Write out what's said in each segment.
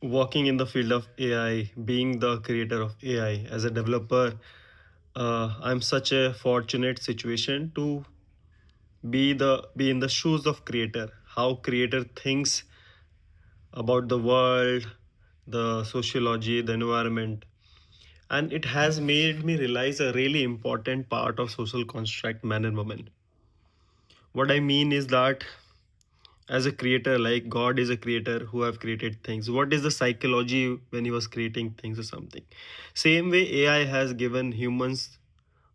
working in the field of AI, being the creator of AI as a developer, I'm such a fortunate situation to be in the shoes of creator. How creator thinks about the world, the sociology, the environment, and it has made me realize a really important part of social construct, man and woman. What I mean is that as a creator, like God is a creator who have created things, what is the psychology when he was creating things or something? Same way AI has given humans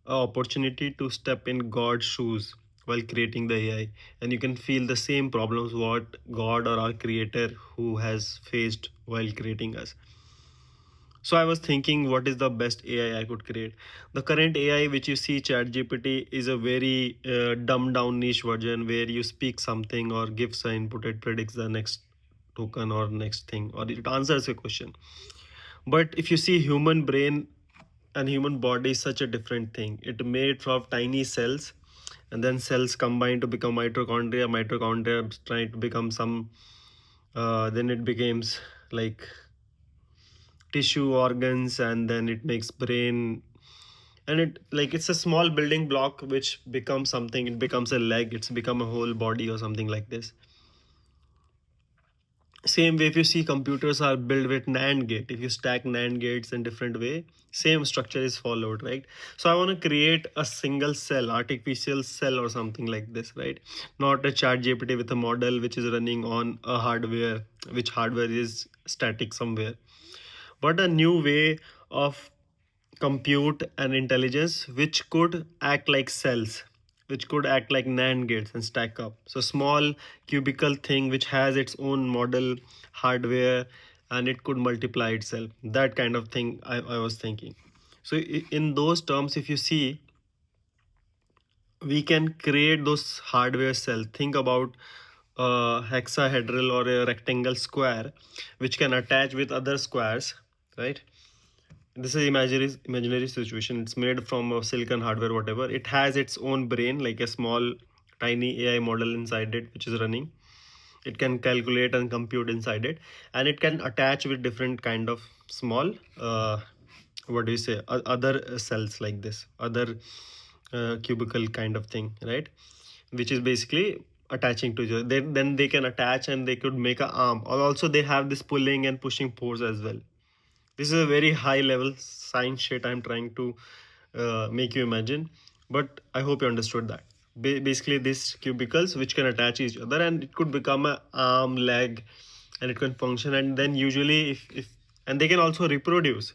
a opportunity to step in God's shoes while creating the AI, and you can feel the same problems what God or our creator who has faced while creating us. So I was thinking, what is the best AI I could create? The current AI, which you see, ChatGPT, is a very dumbed down niche version where you speak something or gives an input, it predicts the next token or next thing, or it answers a question. But if you see human brain and human body is such a different thing. It made from tiny cells, and then cells combine to become mitochondria. Mitochondria trying to become some. Then it becomes like tissue organs, and then it makes brain, and it like it's a small building block which becomes something. It becomes a leg, it's become a whole body or something like this. Same way, if you see computers are built with NAND gate, if you stack NAND gates in different way, same structure is followed, right? So I want to create a single cell, artificial cell or something like this, right? Not a chat GPT with a model which is running on a hardware, which hardware is static somewhere, but a new way of compute and intelligence which could act like cells, which could act like NAND gates and stack up. So small cubicle thing which has its own model hardware, and it could multiply itself. That kind of thing I was thinking. So in those terms, if you see, we can create those hardware cell. Think about a hexahedral or a rectangle square which can attach with other squares, right? This is imaginary situation. It's made from a silicon hardware, whatever. It has its own brain, like a small tiny AI model inside it which is running. It can calculate and compute inside it, and it can attach with different kind of small what do you say, other cells like this, other cubicle kind of thing, right? Which is basically attaching to each other. Then they can attach and they could make a arm, or also they have this pulling and pushing force as well. This is a very high level science shit I'm trying to make you imagine, but I hope you understood that. Basically, these cubicles which can attach each other, and it could become a arm, leg, and it can function. And then usually, if and they can also reproduce.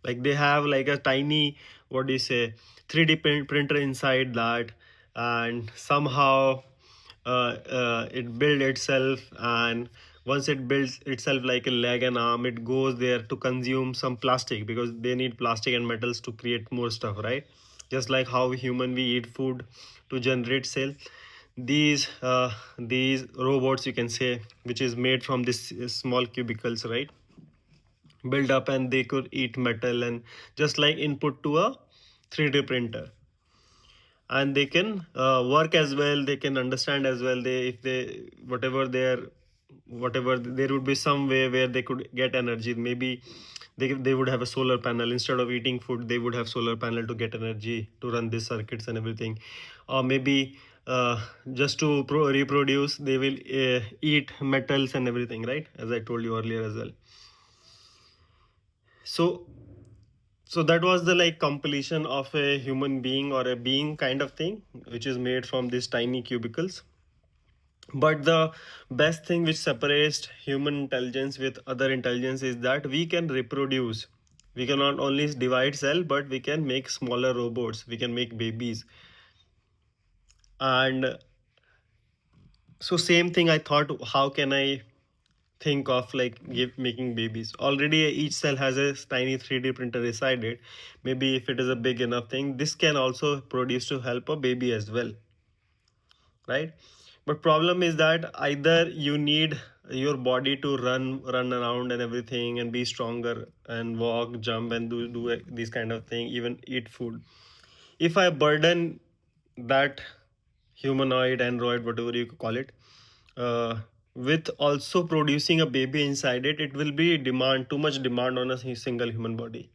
Like they have like a tiny, what do you say, 3D printer inside that, and somehow it build itself, and once it builds itself like a leg and arm, it goes there to consume some plastic, because they need plastic and metals to create more stuff, right? Just like how human we eat food to generate cell, these robots, you can say, which is made from this small cubicles, right, build up, and they could eat metal and just like input to a 3D printer. And they can work as well, they can understand as well. They, if they, whatever their, whatever, there would be some way where they could get energy. Maybe they would have a solar panel. Instead of eating food, they would have solar panel to get energy to run these circuits and everything. Or maybe just to reproduce, they will eat metals and everything, right? As I told you earlier as well. So that was the like completion of a human being or a being kind of thing, which is made from these tiny cubicles. But the best thing which separates human intelligence with other intelligence is that we can reproduce. We can not only divide cell, but we can make smaller robots, we can make babies. And so same thing I thought, how can I think of like making babies? Already each cell has a tiny 3D printer inside it. Maybe if it is a big enough thing, this can also produce to help a baby as well, right? But problem is that either you need your body to run around and everything and be stronger and walk, jump, and do these kind of thing, even eat food. If I burden that humanoid, android, whatever you call it, uh, with also producing a baby inside it, it will be demand too much demand on a single human body.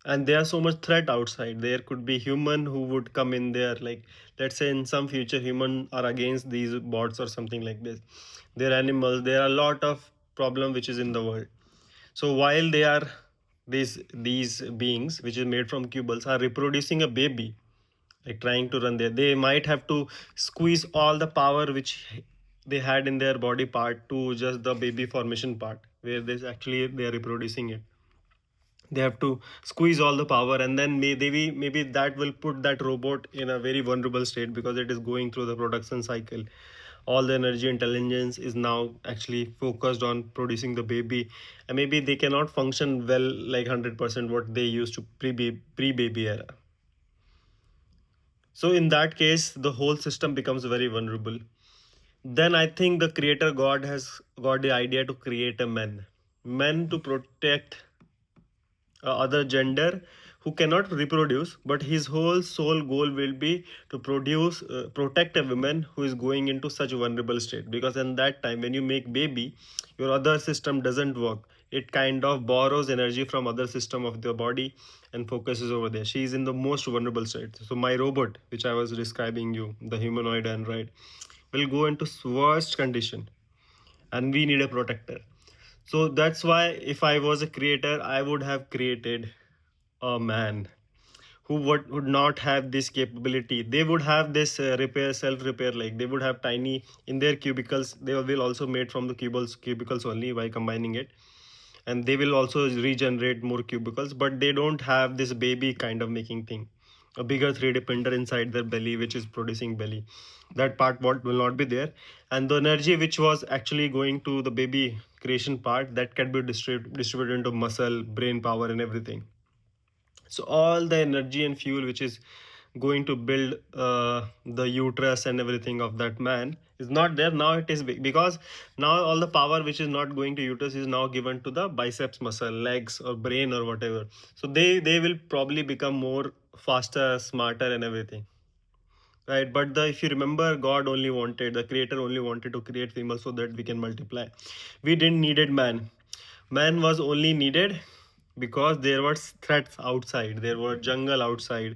And there's so much threat outside. There could be human who would come in there, like let's say in some future human are against these bots or something like this. They're animals. There are a lot of problem which is in the world. So while they are these beings which is made from cubals are reproducing a baby, like trying to run there, they might have to squeeze all the power which they had in their body part to just the baby formation part where there's actually they are reproducing it. They have to squeeze all the power, and then maybe that will put that robot in a very vulnerable state because it is going through the production cycle. All the energy intelligence is now actually focused on producing the baby, and maybe they cannot function well like 100% what they used to pre baby era. So in that case the whole system becomes very vulnerable. Then I think the creator god has got the idea to create a men to protect other gender who cannot reproduce, but his whole sole goal will be to produce protect a woman who is going into such a vulnerable state, because in that time when you make baby your other system doesn't work. It kind of borrows energy from other system of the body and focuses over there. She is in the most vulnerable state. So my robot which I was describing you, the humanoid android, will go into worst condition, and we need a protector. So that's why if I was a creator I would have created a man who would not have this capability. They would have this repair, self repair, like they would have tiny in their cubicles. They will also made from the cubicles only by combining it, and they will also regenerate more cubicles, but they don't have this baby kind of making thing, a bigger 3D printer inside their belly which is producing belly. That part what will not be there, and the energy which was actually going to the baby creation part, that can be distributed into muscle, brain power and everything. So all the energy and fuel which is going to build the uterus and everything of that man is not there now. It is big because now all the power which is not going to uterus is now given to the biceps muscle, legs or brain or whatever. So they will probably become more faster, smarter and everything, right? But the if you remember, god only wanted the creator only wanted to create female so that we can multiply. We didn't needed man. Man was only needed because there were threats outside, there were jungle outside,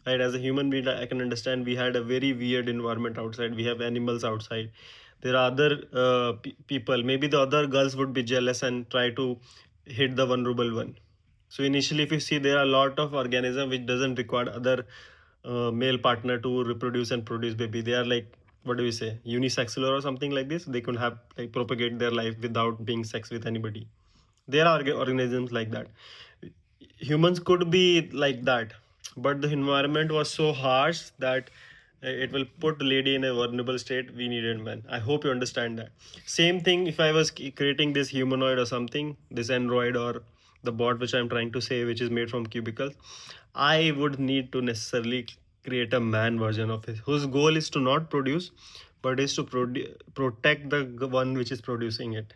right? As a human being I can understand we had a very weird environment outside. We have animals outside. There are other people, maybe the other girls would be jealous and try to hit the vulnerable one. So initially if you see, there are a lot of organism which doesn't require other male partner to reproduce and produce baby. They are like, what do we say, unisexual or something like this. They can have like propagate their life without being sex with anybody. There are organisms like that. Humans could be like that, but the environment was so harsh that it will put lady in a vulnerable state. We needed men. I hope you understand that. Same thing if I was creating this humanoid or something, this android or the bot which I'm trying to say, which is made from cubicles, I would need to necessarily create a man version of it whose goal is to not produce but is to protect the one which is producing it.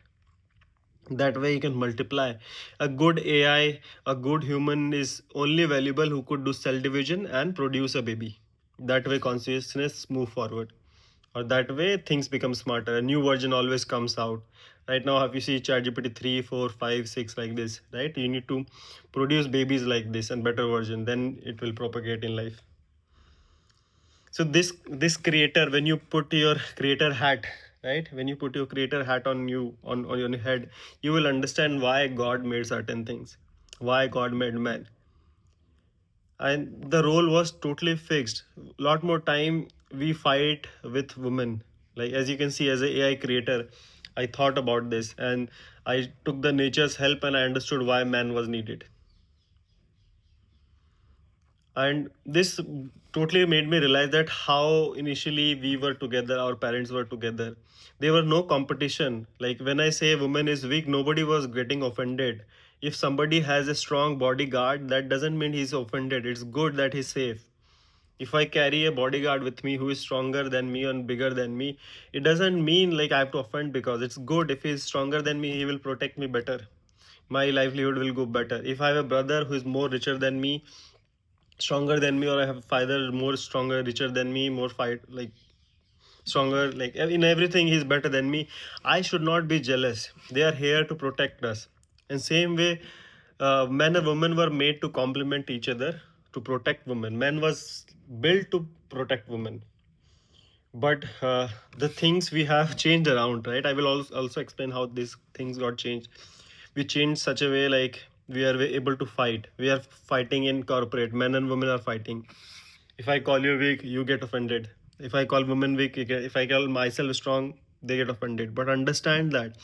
That way you can multiply. A good AI, a good human is only valuable who could do cell division and produce a baby. That way consciousness move forward, or that way things become smarter. A new version always comes out. Right now if you see ChatGPT 3, 4, 5, 6 like this, right? You need to produce babies like this and better version, then it will propagate in life. So this creator, when you put your creator hat, right, when you put your creator hat on you on your head, you will understand why god made certain things, why god made man. And the role was totally fixed. A lot more time we fight with women. Like as you can see, as a AI creator, I thought about this and I took the nature's help and I understood why man was needed. And this totally made me realize that how initially we were together, our parents were together, there were no competition. Like when I say woman is weak, nobody was getting offended. If somebody has a strong bodyguard, that doesn't mean he's offended. It's good that he's safe. If I carry a bodyguard with me who is stronger than me and bigger than me, it doesn't mean like I have to offend, because it's good. If he's stronger than me, he will protect me better. My livelihood will go better. If I have a brother who is more richer than me, stronger than me, or I have father more stronger, richer than me, more fight like stronger, like in everything he's better than me. I should not be jealous. They are here to protect us. In same way, men and women were made to complement each other, to protect women. Men was built to protect women, but the things we have changed around, right? I will also explain how these things got changed. We changed such a way, like we are able to fight. We are fighting in corporate. Men and women are fighting. If I call you weak, you get offended. If I call women weak, if I call myself strong, they get offended. But understand that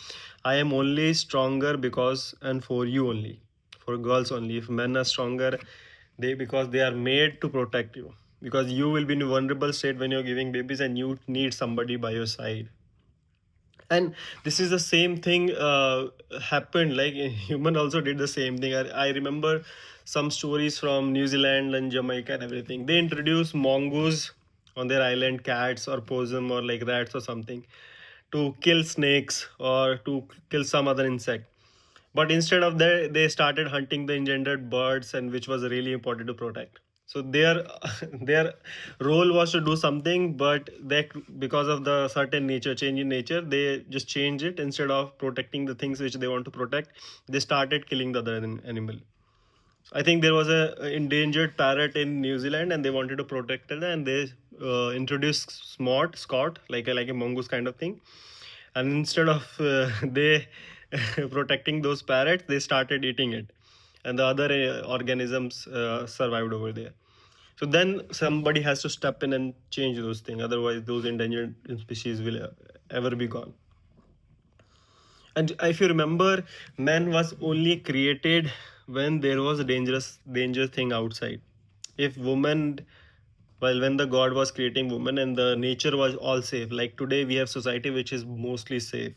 I am only stronger because and for you only, for girls only. If men are stronger, they, because they are made to protect you. Because you will be in a vulnerable state when you're giving babies, and you need somebody by your side. And this is the same thing happened, like human also did the same thing. I remember some stories from New Zealand and Jamaica and everything. They introduced mongoose on their island, cats or possum or like rats or something, to kill snakes or to kill some other insect. But instead of that, they started hunting the engendered birds, and which was really important to protect. So their their role was to do something, but they, because of the certain nature change in nature, they just change it. Instead of protecting the things which they want to protect, they started killing the other animal. I think there was a endangered parrot in New Zealand, and they wanted to protect it, and they introduced Scott, like a mongoose kind of thing. And instead of they protecting those parrots, they started eating it, and the other organisms survived over there. So then somebody has to step in and change those things. Otherwise, those endangered species will ever be gone. And if you remember, man was only created when there was a dangerous thing outside. If woman, well, when the God was creating woman and the nature was all safe, like today we have society which is mostly safe.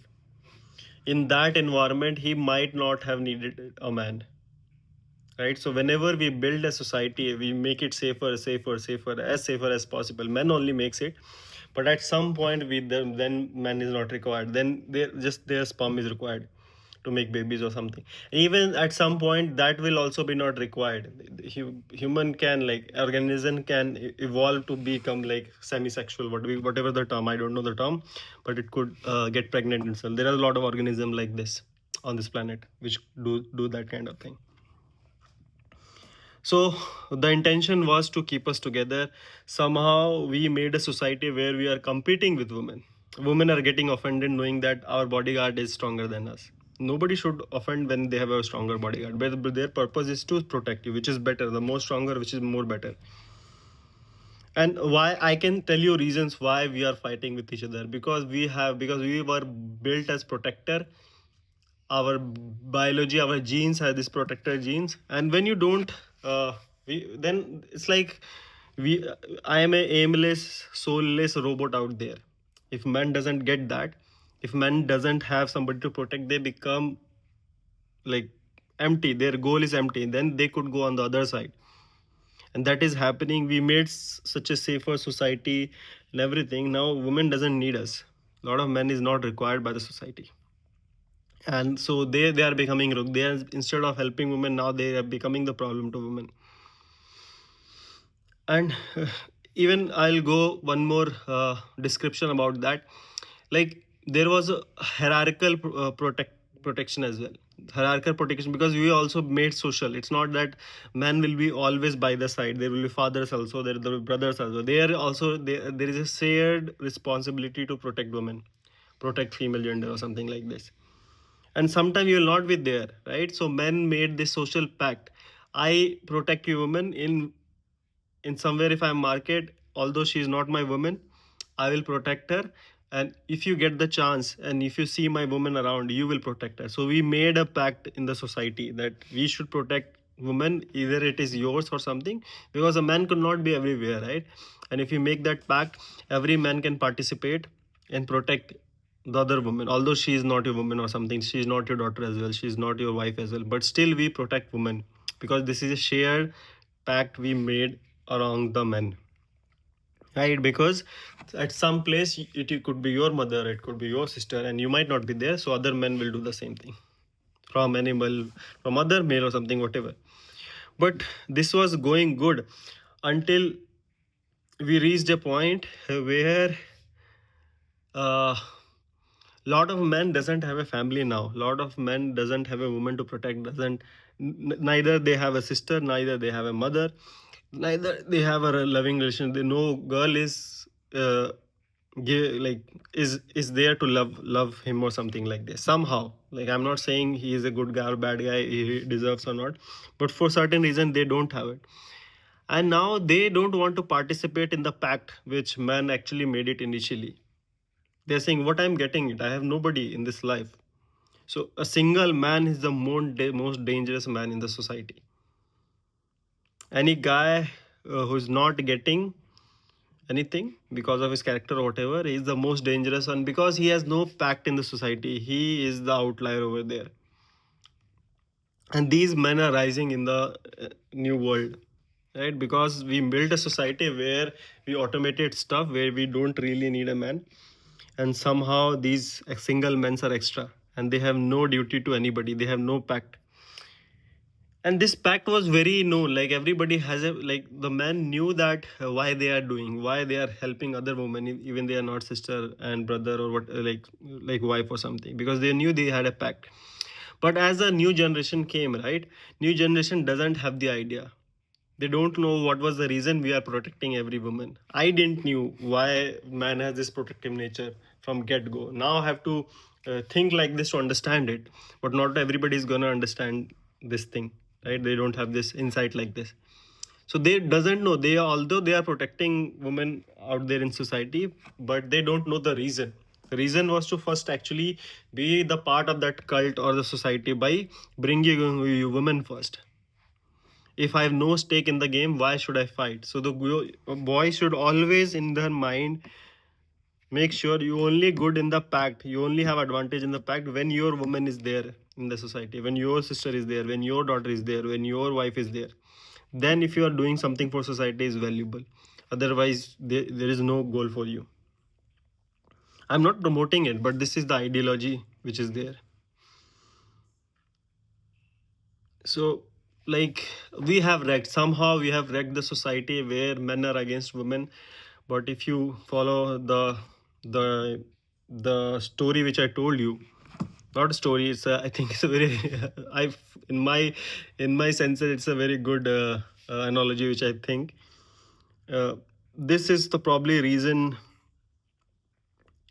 In that environment, he might not have needed a man, right? So whenever we build a society, we make it safer as possible. Men only makes it, but at some point we then man is not required. Then their sperm is required to make babies or something. Even at some point, that will also be not required. Human can, like organism can evolve to become like semi-sexual, whatever the term, I don't know the term, but it could get pregnant itself. There are a lot of organisms like this on this planet which do that kind of thing. So the intention was to keep us together. Somehow we made a society where we are competing with women. Women are getting offended knowing that our bodyguard is stronger than us. Nobody should offend when they have a stronger bodyguard, but their purpose is to protect you, which is better. The more stronger, which is more better. And why, I can tell you reasons why we are fighting with each other, because we were built as protector. Our biology, our genes have this protector genes, and when you don't then it's like we I am a aimless, soulless robot out there. If man doesn't get that, if man doesn't have somebody to protect, they become like empty, their goal is empty, then they could go on the other side. And that is happening. We made such a safer society and everything. Now women doesn't need us. A lot of men is not required by the society, and so they are becoming rogue. They are, instead of helping women, now they are becoming the problem to women. And even I'll go one more description about that. Like there was a hierarchical protection as well. Hierarchical protection, because we also made social. It's not that man will be always by the side. There will be fathers also, there will be brothers also. There is a shared responsibility to protect women, protect female gender or something like this. And sometimes you will not be there, right? So men made this social pact. I protect you woman in somewhere. If I'm market, although she is not my woman, I will protect her. And if you get the chance and if you see my woman around, you will protect her. So we made a pact in the society that we should protect women, either it is yours or something, because a man could not be everywhere, right? And if you make that pact, every man can participate and protect the other woman, although she is not your woman or something, she is not your daughter as well, she is not your wife as well, but still we protect women, because this is a shared pact we made around the men, right? Because at some place it could be your mother, it could be your sister, and you might not be there, so other men will do the same thing, from animal, from other male or something, whatever. But this was going good until we reached a point where uh, lot of men doesn't have a family now. Lot of men doesn't have a woman to protect. Doesn't neither they have a sister, neither they have a mother, neither they have a loving relation. They no girl is like is there to love him or something like this somehow. Like, I'm not saying he is a good guy or bad guy, he deserves or not, but for certain reason they don't have it. And now they don't want to participate in the pact which man actually made it initially. They're saying, what I'm getting it, I have nobody in this life. So a single man is the most dangerous man in the society. Any guy who's not getting anything because of his character or whatever, he is the most dangerous one, because he has no pact in the society. He is the outlier over there. And these men are rising in the new world, right? Because we built a society where we automated stuff, where we don't really need a man, and somehow these single men are extra, and they have no duty to anybody, they have no pact. And this pact was very known, like everybody has a, like the man knew that why they are doing, why they are helping other women, even they are not sister and brother or what, like wife or something, because they knew they had a pact. But as a new generation came, right, new generation doesn't have the idea. They don't know what was the reason we are protecting every woman. I didn't knew why man has this protective nature from get go. Now I have to think like this to understand it, but not everybody is gonna understand this thing, right? They don't have this insight like this. So they doesn't know, they, although they are protecting women out there in society, but they don't know the reason. The reason was to first actually be the part of that cult or the society by bringing women first. If I have no stake in the game, why should I fight? So the boy should always in their mind make sure you only good in the pact, you only have advantage in the pact when your woman is there in the society, when your sister is there, when your daughter is there, when your wife is there. Then if you are doing something for society is valuable. Otherwise there is no goal for you. I'm not promoting it, but this is the ideology which is there. So, like, we have wrecked, somehow we have wrecked the society where men are against women. But if you follow the the story which I told you, not a story, it's I think it's a very I in my sense it's a very good analogy which I think uh, this is the probably reason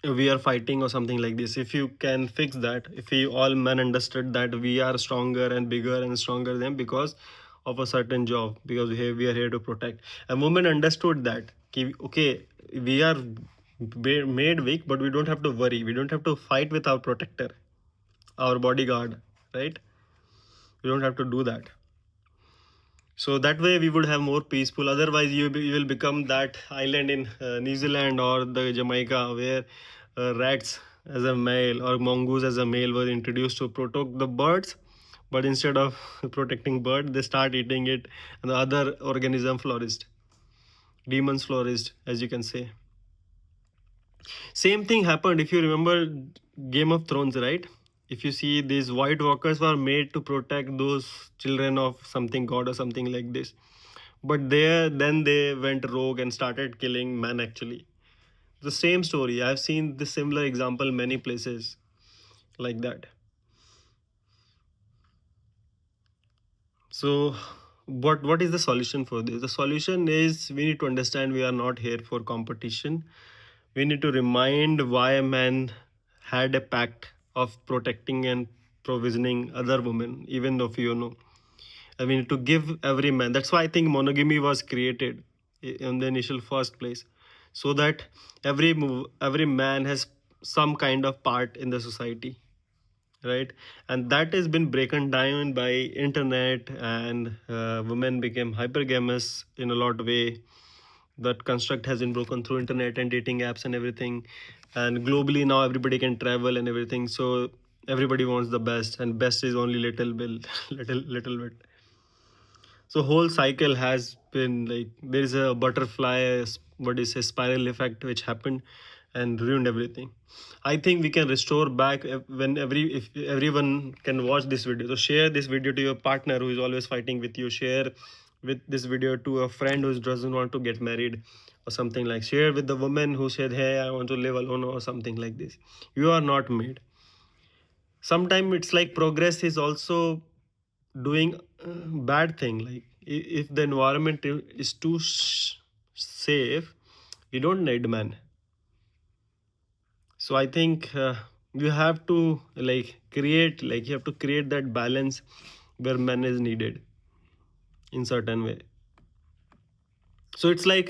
we are fighting or something like this. If you can fix that, if we all men understood that we are stronger and bigger and stronger than because of a certain job, because we are here to protect. A woman understood that okay, we are made weak, but we don't have to worry, we don't have to fight with our protector, our bodyguard, right? We don't have to do that. So that way we would have more peaceful. Otherwise you will become that island in New Zealand or the Jamaica where rats as a male or mongoose as a male were introduced to protect the birds, but instead of protecting bird they start eating it, and the other organism flourished, demons flourished, as you can say. Same thing happened, if you remember Game of Thrones, right? If you see, these white walkers were made to protect those children of something god or something like this, but then they went rogue and started killing men actually. The same story, I've seen the similar example many places like that. So what is the solution for this? The solution is we need to understand we are not here for competition. We need to remind why man had a pact of protecting and provisioning other women, even though you know. I mean, to give every man. That's why I think monogamy was created in the initial first place, so that every man has some kind of part in the society, right? And that has been broken down by internet, and women became hypergamous in a lot of way. That construct has been broken through internet and dating apps and everything. And globally now everybody can travel and everything. So everybody wants the best, and best is only little bit, little bit. So whole cycle has been like, there is a butterfly, what is a spiral effect which happened and ruined everything. I think we can restore back when if everyone can watch this video. So share this video to your partner who is always fighting with you. Share with this video to a friend who doesn't want to get married, or something like share with the woman who said, hey, I want to live alone or something like this. You are not made. Sometimes it's like progress is also doing bad thing. Like if the environment is too safe, you don't need man. So I think you have to you have to create that balance where man is needed in certain way. So it's like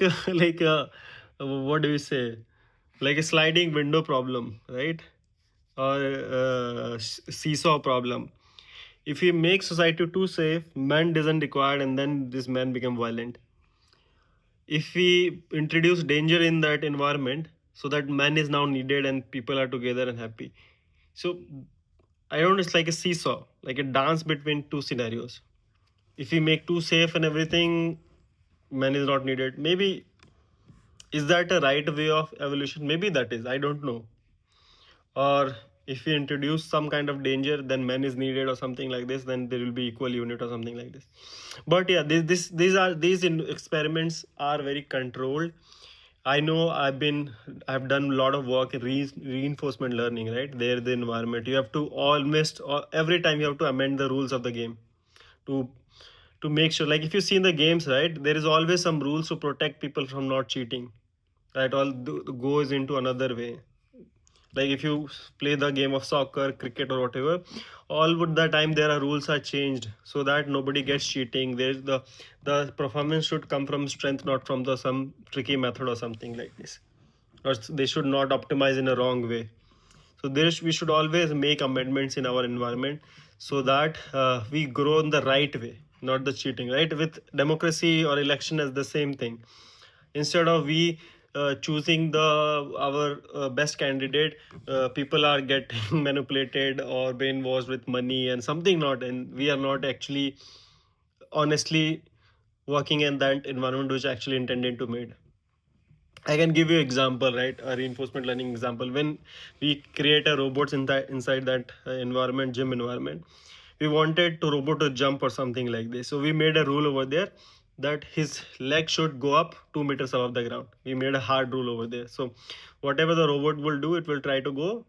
what do we say, like a sliding window problem, right? Or seesaw problem. If we make society too safe, man doesn't require, and then this man become violent. If we introduce danger in that environment, so that man is now needed and people are together and happy. So I don't know, it's like a seesaw, like a dance between two scenarios. If we make too safe and everything, man is not needed. Maybe is that a right way of evolution? Maybe that is. I don't know. Or if we introduce some kind of danger, then man is needed or something like this. Then there will be equal unit or something like this. But yeah, these experiments are very controlled. I know I've done a lot of work in reinforcement learning, right? There, the environment. You have to almost every time you have to amend the rules of the game to make sure. Like if you see in the games, right, there is always some rules to protect people from not cheating. Right, all goes into another way. Like if you play the game of soccer, cricket, or whatever, all with the time there are rules are changed so that nobody gets cheating. There's the performance should come from strength, not from the some tricky method or something like this. Or they should not optimize in a wrong way. So we should always make amendments in our environment so that we grow in the right way, not the cheating. Right, with democracy or election as the same thing. Instead of we choosing the our best candidate, people are getting manipulated or brainwashed with money and something not, and we are not actually honestly working in that environment which actually intended to made. I can give you example, right? A reinforcement learning example. When we create a robots inside that environment, gym environment, we wanted to robot to jump or something like this. So we made a rule over there that his leg should go up 2 meters above the ground. We made a hard rule over there. So whatever the robot will do, it will try to go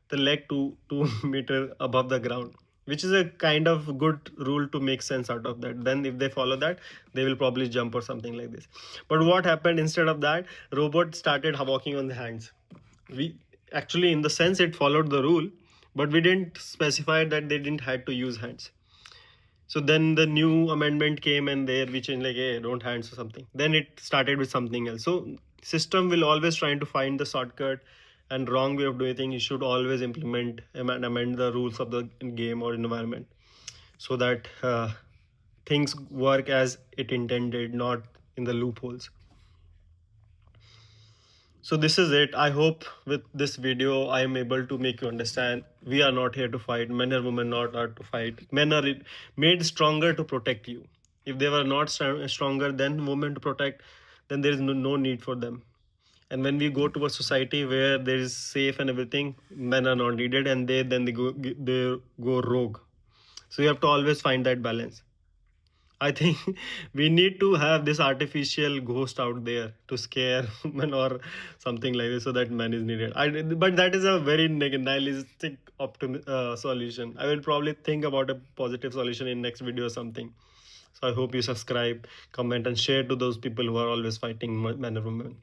the leg two meter above the ground, which is a kind of good rule to make sense out of that. Then if they follow that, they will probably jump or something like this. But what happened instead of that, robot started walking on the hands. We actually, in the sense, it followed the rule, but we didn't specify that they didn't had to use hands. So then the new amendment came and there we changed, like, hey, don't hands or something. Then it started with something else. So system will always trying to find the shortcut and wrong way of doing things. You should always implement and amend the rules of the game or environment so that things work as it intended, not in the loopholes. So this is it. I hope with this video I am able to make you understand we are not here to fight. Men or women not are to fight. Men are made stronger to protect you. If they were not stronger than women to protect, then there is no need for them. And when we go to a society where there is safe and everything, men are not needed, and they go rogue. So you have to always find that balance. I think we need to have this artificial ghost out there to scare men or something like this, so that man is needed. But that is a very nihilistic solution. I will probably think about a positive solution in next video or something. So I hope you subscribe, comment, and share to those people who are always fighting men or women.